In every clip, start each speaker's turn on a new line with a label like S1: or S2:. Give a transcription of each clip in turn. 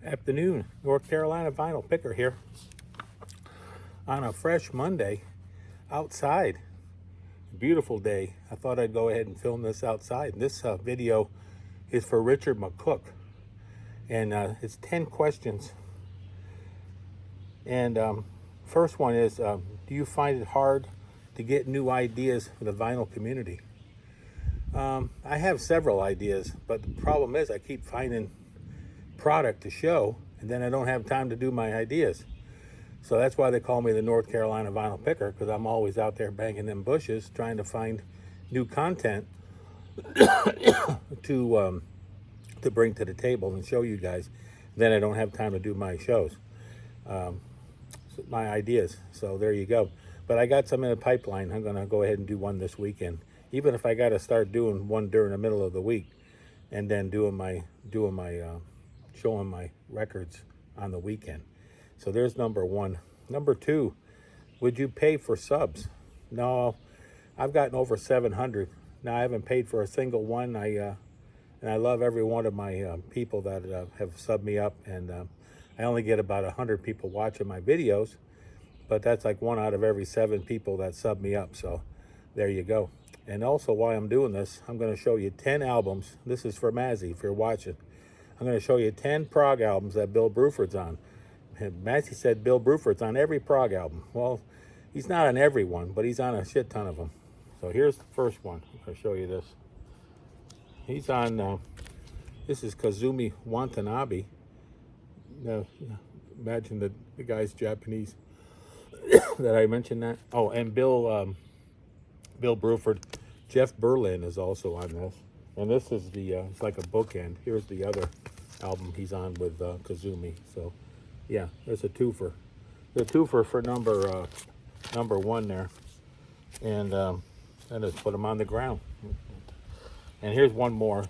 S1: Afternoon, North Carolina vinyl picker here on a fresh Monday outside. Beautiful day. I thought I'd go ahead and film this outside. This video is for Richard McCook, and it's 10 questions. And first one is, do you find it hard to get new ideas for the vinyl community? I have several ideas, but the problem is I keep finding product to show, and then I don't have time to do my ideas. So that's why they call me the North Carolina vinyl picker, because I'm always out there banging them bushes trying to find new content to bring to the table and show you guys. Then I don't have time to do my shows, my ideas. So there you go. But I got some in the pipeline. I'm going to go ahead and do one this weekend, even if I got to start doing one during the middle of the week, and then showing my records on the weekend. So there's number one. Number two, would you pay for subs? No, I've gotten over 700. Now I haven't paid for a single one. And I love every one of my people that have subbed me up, and I only get about 100 people watching my videos, but that's like 1 out of every 7 people that sub me up. So there you go. And also, while I'm doing this, I'm going to show you 10 albums. This is for Mazzy, if you're watching. I'm going to show you 10 prog albums that Bill Bruford's on. And Mazzy said Bill Bruford's on every prog album. Well, he's not on every one, but he's on a shit ton of them. So here's the first one. I'm going to show you this. He's on, this is Kazumi Watanabe. Now, imagine the guy's Japanese. That I mentioned that. Oh, and Bill Bruford. Jeff Berlin is also on this. And this is it's like a bookend. Here's the other album he's on with Kazumi. So, yeah, there's a twofer. The twofer for number one there. And I just put him on the ground. And here's one more.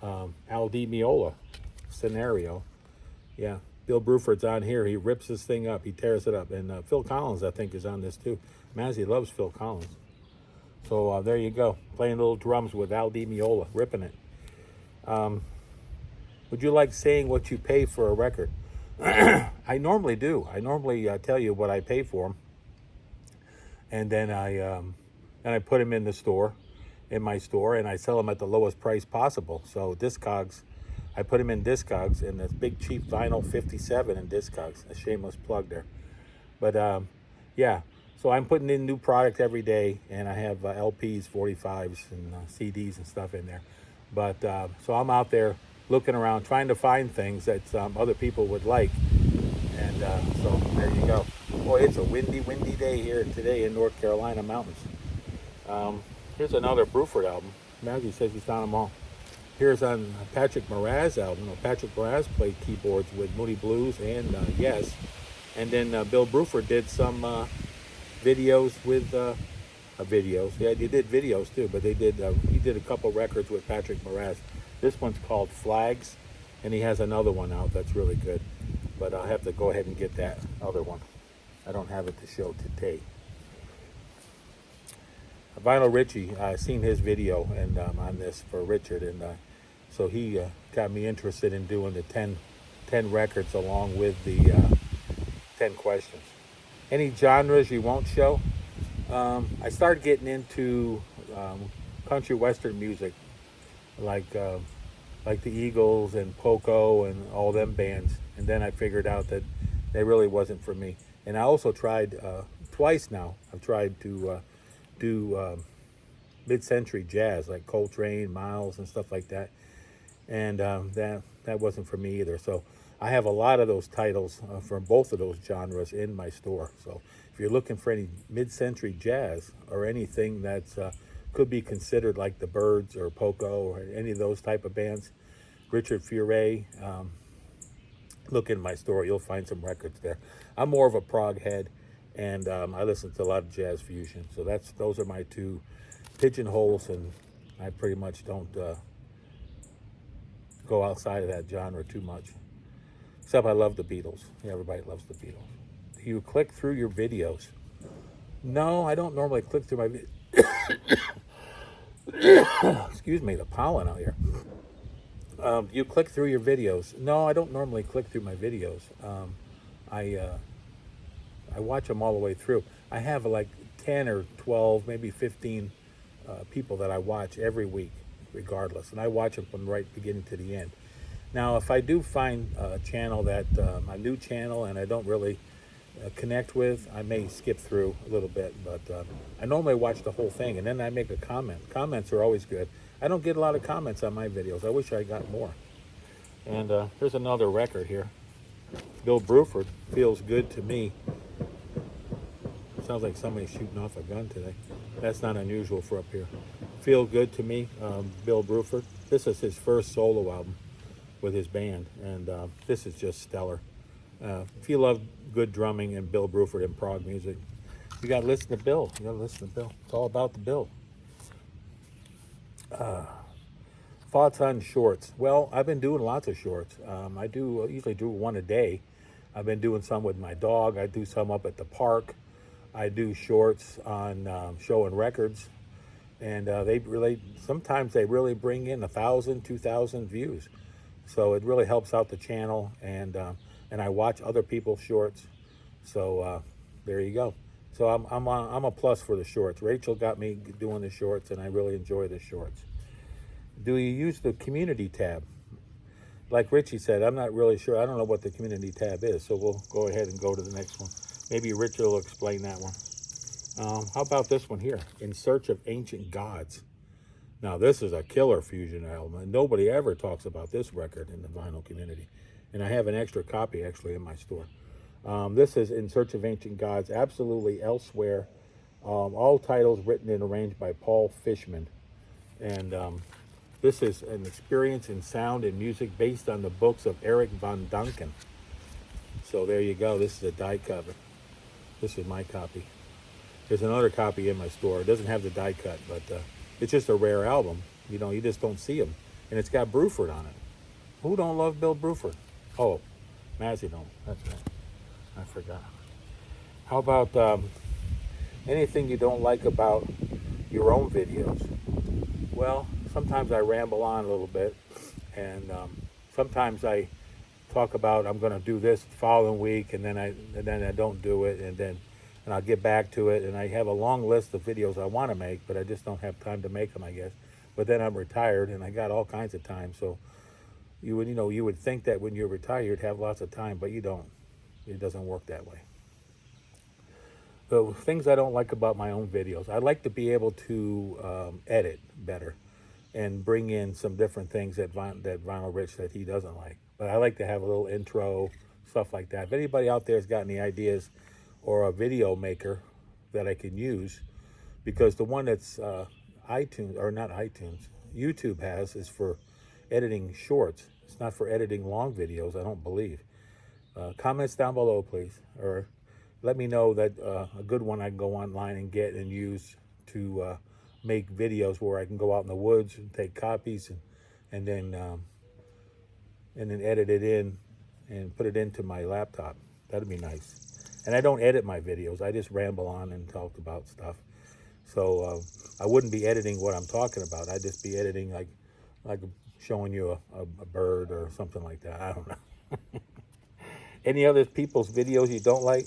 S1: Al Di Meola scenario. Yeah, Bill Bruford's on here. He rips this thing up. He tears it up. And Phil Collins, I think, is on this too. Mazzy loves Phil Collins. So there you go, playing little drums with Al Di Meola, ripping it. Would you like saying what you pay for a record? I normally do. I normally tell you what I pay for them, and then I put them in my store, and I sell them at the lowest price possible. So Discogs, I put them in Discogs, and this big cheap vinyl 57 in Discogs. A shameless plug there, but yeah. So I'm putting in new product every day, and I have LPs, 45s, and CDs and stuff in there. But so I'm out there looking around, trying to find things that other people would like. And so there you go. Boy, it's a windy day here today in North Carolina mountains. Here's another Bruford album. Mazzy says he's on them all. Here's on Patrick Moraz album. Patrick Moraz played keyboards with Moody Blues and Yes. And then Bill Bruford did some videos with videos. Yeah, he did videos too, but he did a couple records with Patrick Moraz. This one's called Flags, and he has another one out that's really good, but I'll have to go ahead and get that other one. I don't have it to show today. Vinyl Richie, I seen his video and on this for Richard, and so he got me interested in doing the 10 records along with the 10 questions. Any genres you won't show? I started getting into country western music, like the Eagles and Poco and all them bands, and then I figured out that they really wasn't for me. And I also tried twice now. I've tried to do mid-century jazz, like Coltrane, Miles, and stuff like that, and that wasn't for me either. So I have a lot of those titles from both of those genres in my store. So if you're looking for any mid-century jazz or anything that's could be considered like the Byrds or Poco or any of those type of bands, Richard Furay, look in my store. You'll find some records there. I'm more of a prog head, and I listen to a lot of jazz fusion. So those are my two pigeonholes, and I pretty much don't go outside of that genre too much. Except I love the Beatles. Yeah, everybody loves the Beatles. Do you click through your videos? No, I don't normally click through my Excuse me, the pollen out here. You click through your videos. No, I don't normally click through my videos. I I watch them all the way through. I have like 10 or 12, maybe 15 people that I watch every week, regardless. And I watch them from right beginning to the end. Now, if I do find a channel that, a new channel, and I don't really connect with, I may skip through a little bit. But I normally watch the whole thing, and then I make a comment. Comments are always good. I don't get a lot of comments on my videos. I wish I got more. And here's another record here. Bill Bruford, Feels Good to Me. Sounds like somebody's shooting off a gun today. That's not unusual for up here. Feel Good to Me, Bill Bruford. This is his first solo album with his band, and this is just stellar. If you love good drumming and Bill Bruford and prog music, you got to listen to Bill. You got to listen to Bill. It's all about the Bill. Thoughts on shorts. Well, I've been doing lots of shorts. I usually do one a day. I've been doing some with my dog. I do some up at the park. I do shorts on showing records, and sometimes they really bring in 1,000, 2,000 views. So it really helps out the channel, and I watch other people's shorts. So there you go. So I'm a plus for the shorts. Rachel got me doing the shorts, and I really enjoy the shorts. Do you use the community tab? Like Richie said, I'm not really sure. I don't know what the community tab is, so we'll go ahead and go to the next one. Maybe Richard will explain that one. How about this one here? In Search of Ancient Gods. Now, this is a killer fusion album, and nobody ever talks about this record in the vinyl community. And I have an extra copy, actually, in my store. This is In Search of Ancient Gods, Absolutely Elsewhere. All titles written and arranged by Paul Fishman. And this is an experience in sound and music based on the books of Eric von Däniken. So there you go. This is a die cover. This is my copy. There's another copy in my store. It doesn't have the die cut, but it's just a rare album. You know, you just don't see them. And it's got Bruford on it. Who don't love Bill Bruford? Oh, Mazzy don't. That's right. I forgot. How about anything you don't like about your own videos? Well, sometimes I ramble on a little bit, and sometimes I talk about I'm going to do this the following week, and then I don't do it, and I'll get back to it, and I have a long list of videos I want to make, but I just don't have time to make them, I guess. But then I'm retired, and I got all kinds of time, so you would think that when you're retired you'd have lots of time, but you don't. It doesn't work that way. The things I don't like about my own videos, I like to be able to edit better and bring in some different things that Vinyl Rich that he doesn't like. But I like to have a little intro, stuff like that. If anybody out there has got any ideas or a video maker that I can use, because the one that's YouTube has is for editing shorts. It's not for editing long videos, I don't believe. Comments down below, please, or let me know that a good one I can go online and get and use to make videos where I can go out in the woods and take copies and then edit it in and put it into my laptop. That'd be nice. And I don't edit my videos. I just ramble on and talk about stuff. So I wouldn't be editing what I'm talking about. I'd just be editing like showing you a bird or something like that. I don't know. Any other people's videos you don't like?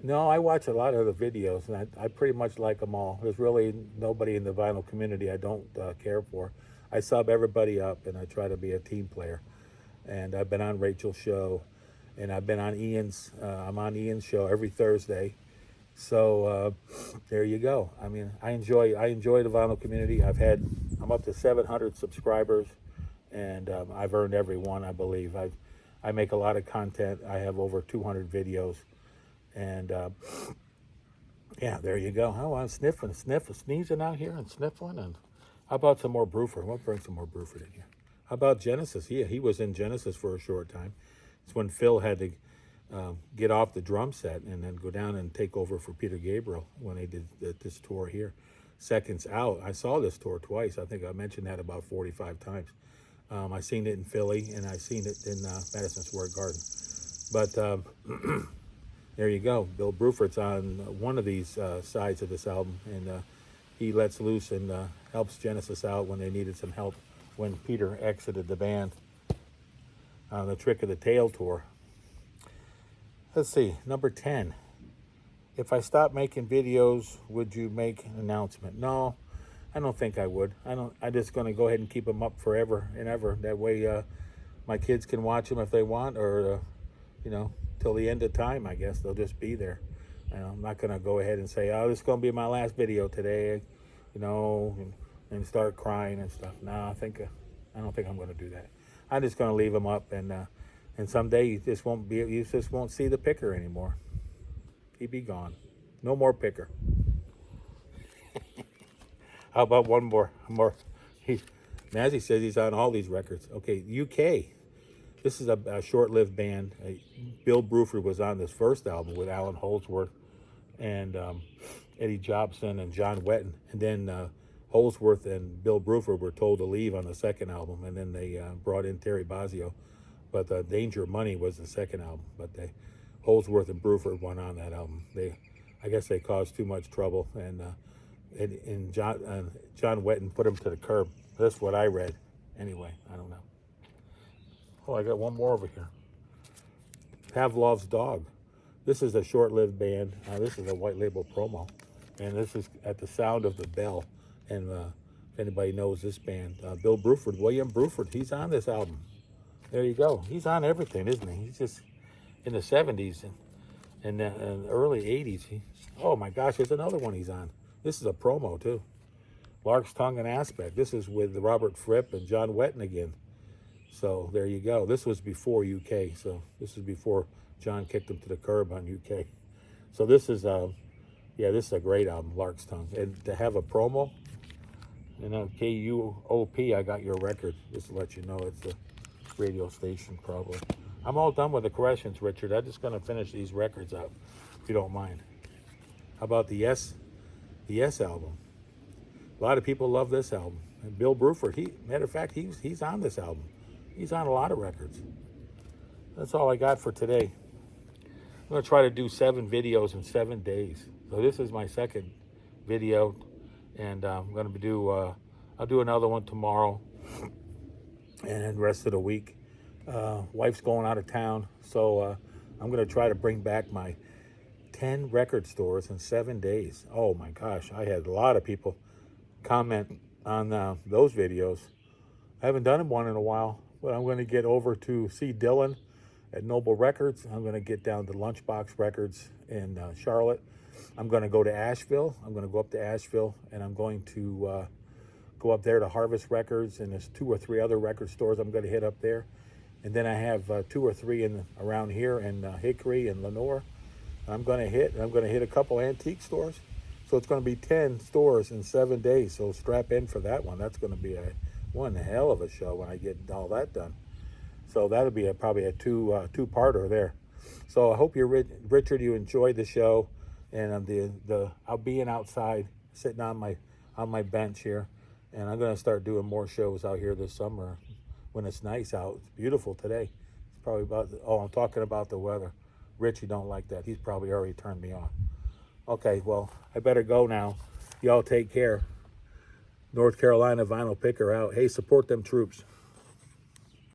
S1: No, I watch a lot of the videos, and I pretty much like them all. There's really nobody in the vinyl community I don't care for. I sub everybody up, and I try to be a team player. And I've been on Rachel's show, and I've been on Ian's. I'm on Ian's show every Thursday. So there you go. I mean, I enjoy the vinyl community. I'm up to 700 subscribers, and I've earned every one, I believe. I make a lot of content. I have over 200 videos. And yeah, there you go. Oh, I'm sneezing out here and sniffling. And how about some more Bruford? We'll bring some more Bruford in here. How about Genesis? Yeah, he was in Genesis for a short time. It's when Phil had to get off the drum set and then go down and take over for Peter Gabriel when they did this tour here. Seconds Out. I saw this tour twice. I think I mentioned that about 45 times. I seen it in Philly, and I seen it in Madison Square Garden. But there you go. Bill Bruford's on one of these sides of this album, and he lets loose and helps Genesis out when they needed some help when Peter exited the band on the Trick of the Tail tour. Let's see, number 10. If I stop making videos, would you make an announcement? No, I don't think I would. I'm just going to go ahead and keep them up forever and ever. That way my kids can watch them if they want, or, till the end of time, I guess. They'll just be there. I'm not going to go ahead and say, oh, this is going to be my last video today, and start crying and stuff. No, I don't think I'm going to do that. I'm just going to leave them up, and someday you just won't see the picker anymore. He'd be gone. No more picker. How about one more? Mazzy says he's on all these records. Okay, UK. This is a short-lived band. Bill Bruford was on this first album with Alan Holdsworth and Eddie Jobson and John Wetton. And then Holdsworth and Bill Bruford were told to leave on the second album, and then they brought in Terry Bozzio. But Danger Money was the second album. But Holdsworth and Bruford went on that album. I guess they caused too much trouble, and John Wetton put them to the curb. That's what I read. Anyway, I don't know. Oh, I got one more over here. Pavlov's Dog. This is a short-lived band. This is a white label promo, and this is At the Sound of the Bell. And if anybody knows this band, Bill Bruford, William Bruford, he's on this album. There you go. He's on everything, isn't he? He's just in the 70s and the early 80s. Oh my gosh, there's another one he's on. This is a promo too. Lark's Tongue and Aspect. This is with Robert Fripp and John Wetton again. So there you go. This was before UK. So this is before John kicked him to the curb on UK. So this is this is a great album, Lark's Tongue. And to have a promo, KUOP, I got your record. Just to let you know, it's a radio station probably. I'm all done with the corrections, Richard. I'm just going to finish these records up, if you don't mind. How about the Yes album? A lot of people love this album. And Bill Bruford, matter of fact, he's on this album. He's on a lot of records. That's all I got for today. I'm going to try to do 7 videos in 7 days. So this is my second video, and I'm going to I'll do another one tomorrow and the rest of the week. Wife's going out of town, so I'm going to try to bring back my 10 record stores in 7 days. Oh my gosh, I had a lot of people comment on those videos. I haven't done one in a while, but I'm going to get over to see Dylan at Noble Records. I'm going to get down to Lunchbox Records in Charlotte. I'm going to go to Asheville. I'm going to go up to Asheville, and I'm going to go up there to Harvest Records, and there's 2 or 3 other record stores I'm going to hit up there. And then I have 2 or 3 around here in Hickory and Lenore. I'm going to hit a couple antique stores. So it's going to be 10 stores in 7 days. So strap in for that one. That's going to be one hell of a show when I get all that done. So that'll be probably a two-parter there. So I hope Richard, you enjoyed the show, and I'll be outside sitting on my bench here, and I'm going to start doing more shows out here this summer when it's nice out. It's beautiful today. It's probably I'm talking about the weather. Richie don't like that. He's probably already turned me off. Okay, well, I better go now. Y'all take care. North Carolina Vinyl Picker out. Hey, support them troops.